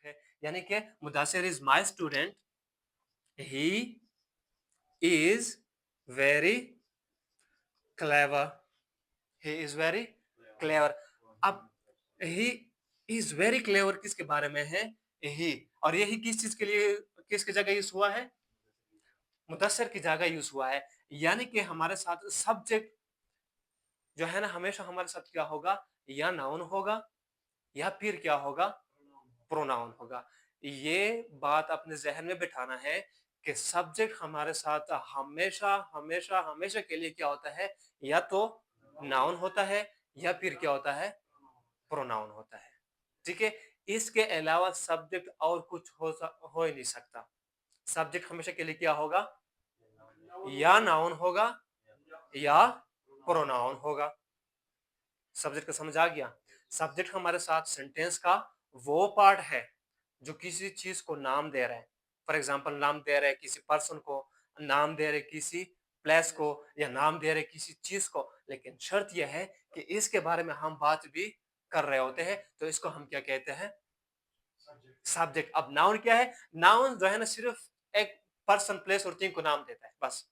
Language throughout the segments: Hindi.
सब्जेक्ट है, यानी कि Mudasir is my student, he is very clever, he is very clever. अब ही इज वेरी क्लेवर किसके बारे में है? ही। और यही किस चीज के लिए, किसकी जगह यूज हुआ है? मुदस्सिर की जगह यूज हुआ है। यानी कि हमारे साथ सब्जेक्ट जो है ना, हमेशा हमारे साथ क्या होगा? या नाउन होगा या फिर क्या होगा? प्रोनाउन होगा। ये बात अपने जहन में बिठाना है कि सब्जेक्ट हमारे साथ हमेशा हमेशा हमेशा के लिए क्या होता है? या तो नाउन होता है या फिर क्या होता है? प्रोनाउन होता है। ठीक है? इसके अलावा सब्जेक्ट और कुछ हो ही नहीं सकता। सब्जेक्ट हमेशा के लिए क्या होगा? या नाउन होगा या प्रोनाउन होगा। सब्जेक्ट का समझ आ गया? सब्जेक्ट हमारे साथ सेंटेंस का वो पार्ट है जो किसी चीज को नाम दे रहा है। फॉर एग्जाम्पल, नाम दे रहे हैं किसी पर्सन को, नाम दे रहे किसी प्लेस को, या नाम दे रहे किसी चीज को, लेकिन शर्त यह है कि इसके बारे में हम बात भी कर रहे होते हैं, तो इसको हम क्या कहते हैं? सब्जेक्ट। अब नाउन क्या है? नाउन जो है ना, सिर्फ एक पर्सन, प्लेस और थिंग को नाम देता है, बस।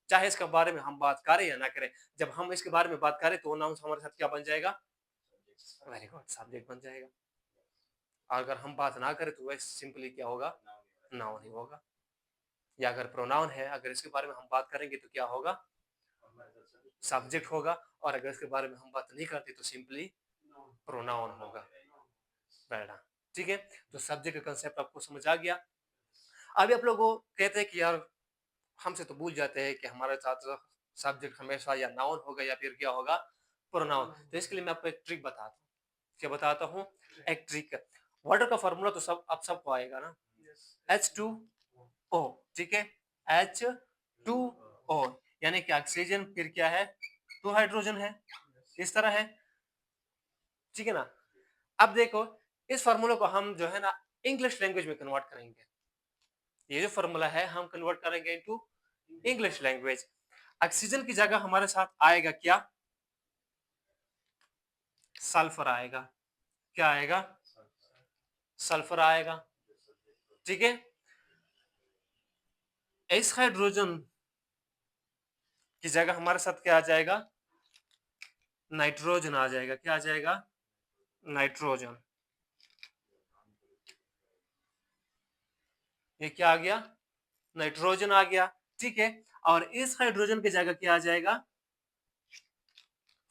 चाहे इसके बारे में हम बात करें या ना करें, जब हम इसके बारे में बात करें तो वो नाउन हमारे साथ क्या बन जाएगा? वेरी गुड, सब्जेक्ट बन जाएगा। और अगर हम बात ना करें तो वह सिंपली क्या होगा? नाउन ही होगा। या अगर प्रोनाउन है, अगर इसके बारे में हम बात करेंगे तो क्या होगा? सब्जेक्ट होगा। और अगर इसके बारे में हम बात नहीं करते तो सिंपली प्रोनाउन होगा। बैठा। ठीक है? तो सब्जेक्ट का कंसेप्ट आपको समझ आ गया। अभी आप लोग को कहते हैं कि यार, हमसे तो भूल जाते हैं कि हमारे साथ सब्जेक्ट हमेशा या नाउन होगा या फिर क्या होगा? प्रोनाउन। तो इसके लिए मैं आपको एक ट्रिक बताता हूँ। क्या बताता हूँ? एक ट्रिक। वाटर का फॉर्मूला तो सब अब सबको आएगा ना? H2O। ठीक है? H2O यानी कि ऑक्सीजन, फिर क्या है? 2 हाइड्रोजन है। इस तरह है। ठीक है ना? अब देखो, इस फॉर्मूला को हम जो है ना इंग्लिश लैंग्वेज में कन्वर्ट करेंगे। ये जो फॉर्मूला है हम कन्वर्ट करेंगे इनटू इंग्लिश लैंग्वेज। ऑक्सीजन की जगह हमारे साथ आएगा क्या? सल्फर आएगा। क्या आएगा? सल्फर आएगा। ठीक है? इस हाइड्रोजन की जगह हमारे साथ क्या आ जाएगा? नाइट्रोजन आ जाएगा। क्या आ जाएगा? नाइट्रोजन। ये क्या आ गया? नाइट्रोजन आ गया। ठीक है? और इस हाइड्रोजन की जगह क्या आ जाएगा?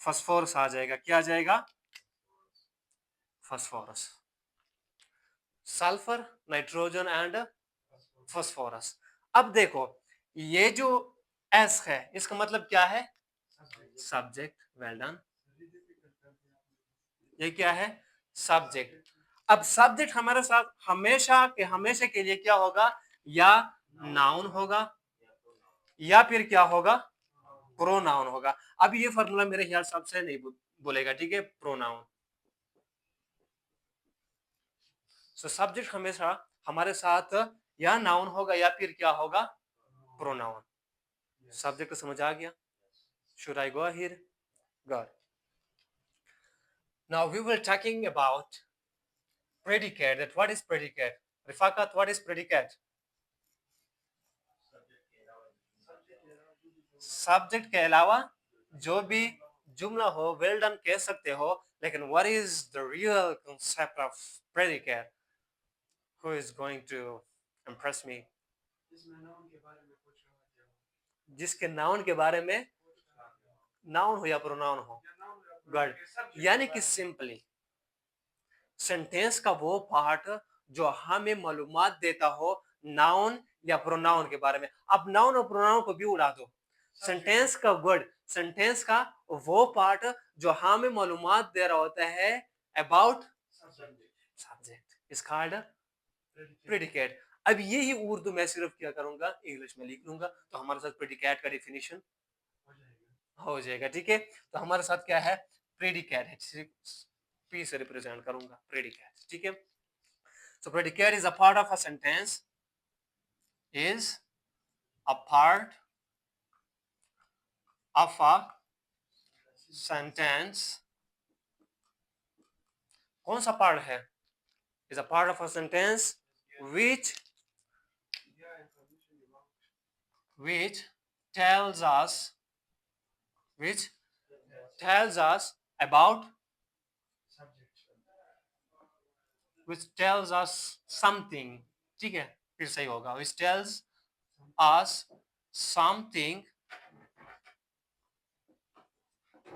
फास्फोरस आ जाएगा। क्या आ जाएगा? Phosphorus. Sulphur, nitrogen and phosphorus. अब देखो, ये जो एस है इसका मतलब क्या है? सब्जेक्ट। Well done. ये क्या है? सब्जेक्ट। अब सब्जेक्ट हमारे साथ हमेशा के हमेशा के लिए क्या होगा? या नाउन होगा या फिर क्या होगा? प्रोनाउन होगा। अब ये फॉर्मूला मेरे ख्याल से नहीं बोलेगा। ठीक है? प्रोनाउन। सो सब्जेक्ट हमेशा हमारे साथ या नाउन होगा या फिर क्या होगा? प्रोनाउन। सब्जेक्ट को समझ आ गया? Should I go ahead? Good. Now we were talking about predicate. That what is predicate? Rifakat, what is predicate? Subject के अलावा जो भी जुमला हो, वेल डन कह सकते हो, लेकिन what is the real concept of predicate? Who is going to impress me? जिसके नाउन के बारे में, नाउन हो या प्रोनाउन हो। गुड। यानी कि सिंपली सेंटेंस का वो पार्ट जो हमें मालूमात देता हो नाउन या प्रोनाउन के बारे में। अब नाउन और प्रोनाउन को भी उड़ा दो। सेंटेंस का वर्ड, सेंटेंस का वो पार्ट जो हमें मालूमात दे रहा होता है about subject is called predicate. अब यही उर्दू में सिर्फ क्या करूंगा? इंग्लिश में लिख लूंगा, तो हमारे साथ प्रेडिकेट का डेफिनेशन हो जाएगा। ठीक है? तो हमारे साथ क्या है? प्रेडिकेट है। पी से रिप्रेजेंट करूंगा प्रेडिकेट। ठीक है? So predicate is a part of a sentence, is a part of a sentence। कौन सा पार्ट है? is a part of a sentence which tells us about something. ठीक है, फिर सही होगा, which tells us something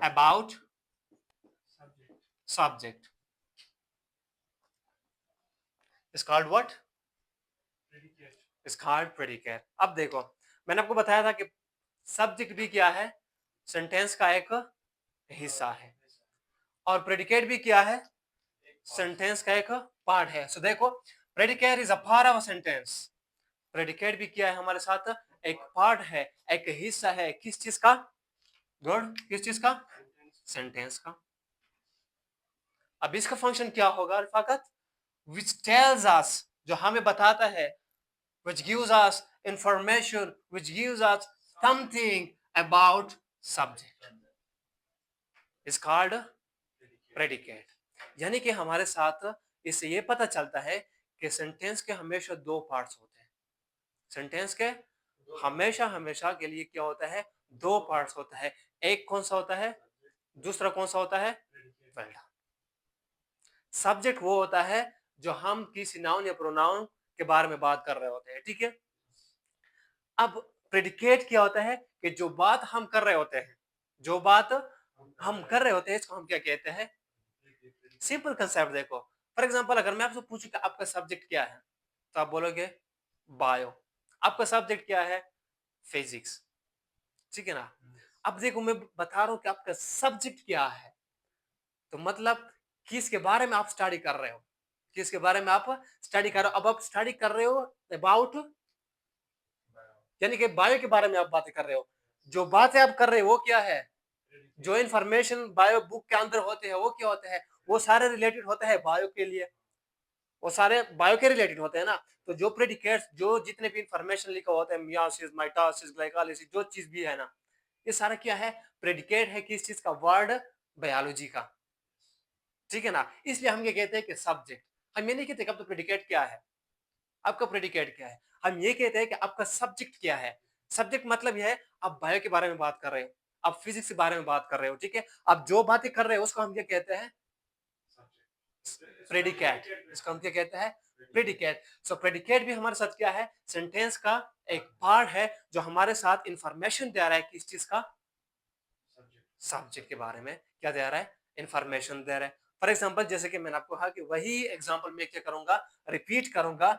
about subject is called what? Is called predicate. अब देखो, मैंने आपको बताया था कि सब्जेक्ट भी क्या है, सेंटेंस का एक हिस्सा है, और प्रेडिकेट भी क्या है, सेंटेंस का एक पार्ट है. सो देखो, predicate is a part of a sentence. Predicate भी क्या है हमारे साथ, एक पार्ट है, एक हिस्सा है. किस चीज का? गुड, किस चीज का? सेंटेंस का. अब इसका फंक्शन क्या होगा रफाकत? which tells us, जो हमें बताता है, which gives us information, which gives us something about subject is called predicate. यानी कि हमारे साथ इससे ये पता चलता है कि सेंटेंस के हमेशा दो पार्ट्स होते हैं. सेंटेंस के हमेशा के लिए क्या होता है, दो पार्ट्स होता है. एक कौन सा होता है, दूसरा कौन सा होता है? सब्जेक्ट वो होता है जो हम किसी नाउन या प्रोनाउन के बारे में बात कर रहे होते हैं. ठीक है. अब प्रेडिकेट क्या होता है कि जो बात हम कर रहे होते हैं, इसको हम क्या कहते हैं? सिंपल कंसेप्ट देखो. फॉर एग्जांपल, अगर मैं आपसे पूछूं कि आपका सब्जेक्ट क्या है, तो आप बोलोगे बायो. आपका सब्जेक्ट क्या है? फिजिक्स. ठीक है ना. अब देखो, मैं बता रहा हूं कि आपका सब्जेक्ट क्या है, तो मतलब किसके बारे में आप स्टडी कर रहे हो, किसके बारे में आप स्टडी कर रहे हो. अब आप स्टडी कर रहे हो अबाउट, यानी कि बायो के बारे में आप बातें कर रहे हो. जो बातें आप कर रहे हो वो क्या है, जो इंफॉर्मेशन बायो बुक के अंदर होते हैं वो क्या होते हैं, वो सारे रिलेटेड होते हैं बायो के लिए, वो सारे बायो के रिलेटेड होते हैं ना. तो जो प्रेडिकेट्स, जो जितने भी इंफॉर्मेशन लिखा होता है, मियोसिस, माइटोसिस, ग्लाइकोलाइसिस, जो चीज भी है ना, ये सारा क्या है, प्रेडिकेट है. किस चीज का? वर्ड बायोलॉजी का. ठीक है ना. इसलिए हम ये कहते हैं कि सब्जेक्ट. हम ये नहीं कहते कि आपका प्रेडिकेट क्या है, आपका प्रेडिकेट क्या है. हम ये कहते हैं कि आपका सब्जेक्ट क्या है. सब्जेक्ट मतलब यह है, आप बायो के बारे में बात कर रहे हो, आप फिजिक्स के बारे में बात कर रहे हो. ठीक है. आप जो बातें कर रहे हो उसको हम क्या कहते हैं? प्रेडिकेट. इसको हम क्या कहते हैं? प्रेडिकेट. सो प्रेडिकेट भी हमारे साथ क्या है, सेंटेंस का एक पार्ट है जो हमारे साथ इंफॉर्मेशन दे रहा है. किस चीज का? सब्जेक्ट के बारे में क्या दे रहा है, इंफॉर्मेशन दे रहा है. फॉर एग्जाम्पल, जैसे कि मैंने आपको कहा कि वही एग्जाम्पल मैं क्या करूंगा, रिपीट करूंगा